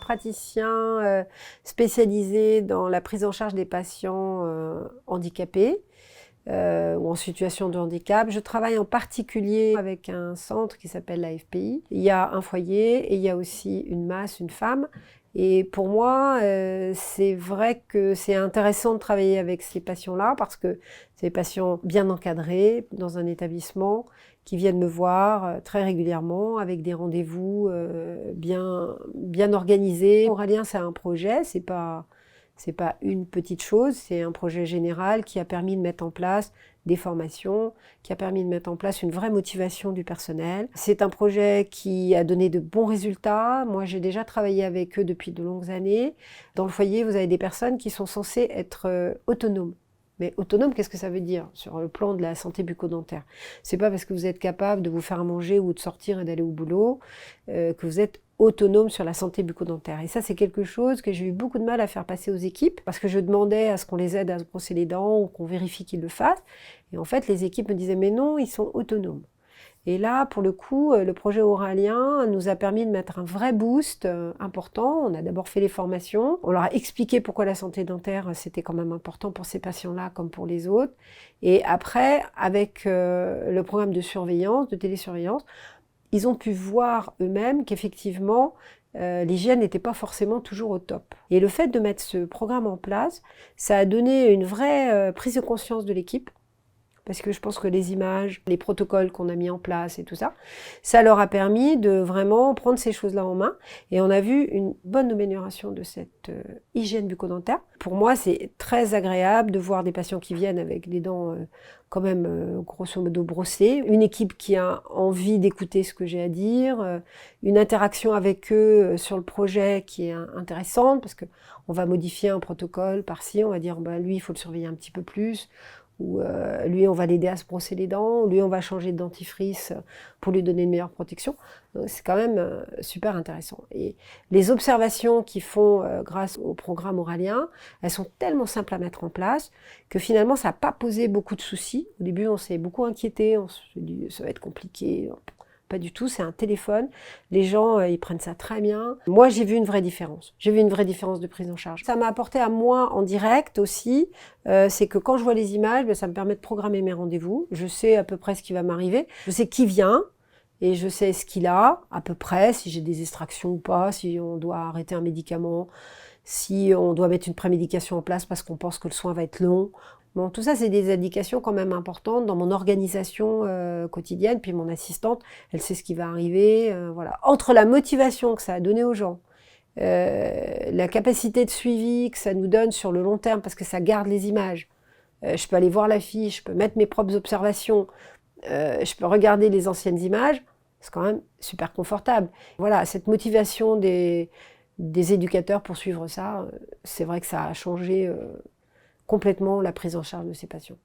praticien spécialisé dans la prise en charge des patients handicapés ou en situation de handicap. Je travaille en particulier avec un centre qui s'appelle la FPI. Il y a un foyer et il y a aussi une masse, une femme. Et pour moi, c'est vrai que c'est intéressant de travailler avec ces patients-là parce que c'est des patients bien encadrés dans un établissement qui viennent me voir très régulièrement avec des rendez-vous bien organisés. Aurélien, c'est un projet, c'est pas une petite chose, c'est un projet général qui a permis de mettre en place des formations, qui a permis de mettre en place une vraie motivation du personnel. C'est un projet qui a donné de bons résultats. Moi, j'ai déjà travaillé avec eux depuis de longues années. Dans le foyer, vous avez des personnes qui sont censées être autonomes. Mais autonome, qu'est-ce que ça veut dire sur le plan de la santé bucco-dentaire? C'est pas parce que vous êtes capable de vous faire à manger ou de sortir et d'aller au boulot que vous êtes autonome sur la santé bucco-dentaire. Et ça, c'est quelque chose que j'ai eu beaucoup de mal à faire passer aux équipes parce que je demandais à ce qu'on les aide à se brosser les dents ou qu'on vérifie qu'ils le fassent. Et en fait, les équipes me disaient « mais non, ils sont autonomes ». Et là, pour le coup, le projet Aurélien nous a permis de mettre un vrai boost important. On a d'abord fait les formations. On leur a expliqué pourquoi la santé dentaire, c'était quand même important pour ces patients-là comme pour les autres. Et après, avec le programme de surveillance, de télésurveillance, ils ont pu voir eux-mêmes qu'effectivement, l'hygiène n'était pas forcément toujours au top. Et le fait de mettre ce programme en place, ça a donné une vraie prise de conscience de l'équipe. Parce que je pense que les images, les protocoles qu'on a mis en place et tout ça, ça leur a permis de vraiment prendre ces choses-là en main. Et on a vu une bonne amélioration de cette hygiène bucco-dentaire. Pour moi, c'est très agréable de voir des patients qui viennent avec des dents quand même grosso modo brossées. Une équipe qui a envie d'écouter ce que j'ai à dire. Une interaction avec eux sur le projet qui est intéressante parce qu'on va modifier un protocole par-ci. On va dire, bah, lui, il faut le surveiller un petit peu plus. Ou lui, on va l'aider à se brosser les dents, lui, on va changer de dentifrice pour lui donner une meilleure protection. C'est quand même super intéressant. Et les observations qu'ils font grâce au programme Aurélien, elles sont tellement simples à mettre en place que finalement, ça n'a pas posé beaucoup de soucis. Au début, on s'est beaucoup inquiété, on s'est dit ça va être compliqué. Pas du tout, c'est un téléphone. Les gens, ils prennent ça très bien. Moi, j'ai vu une vraie différence. J'ai vu une vraie différence de prise en charge. Ça m'a apporté à moi en direct aussi, c'est que quand je vois les images, ça me permet de programmer mes rendez-vous. Je sais à peu près ce qui va m'arriver. Je sais qui vient et je sais ce qu'il a à peu près, si j'ai des extractions ou pas, si on doit arrêter un médicament, si on doit mettre une prémédication en place parce qu'on pense que le soin va être long. Bon, tout ça, c'est des indications quand même importantes dans mon organisation quotidienne. Puis mon assistante, elle sait ce qui va arriver. Voilà. Entre la motivation que ça a donné aux gens, la capacité de suivi que ça nous donne sur le long terme, parce que ça garde les images. Je peux aller voir la fiche, je peux mettre mes propres observations, je peux regarder les anciennes images. C'est quand même super confortable. Voilà, cette motivation des éducateurs pour suivre ça, c'est vrai que ça a changé complètement la prise en charge de ces patients.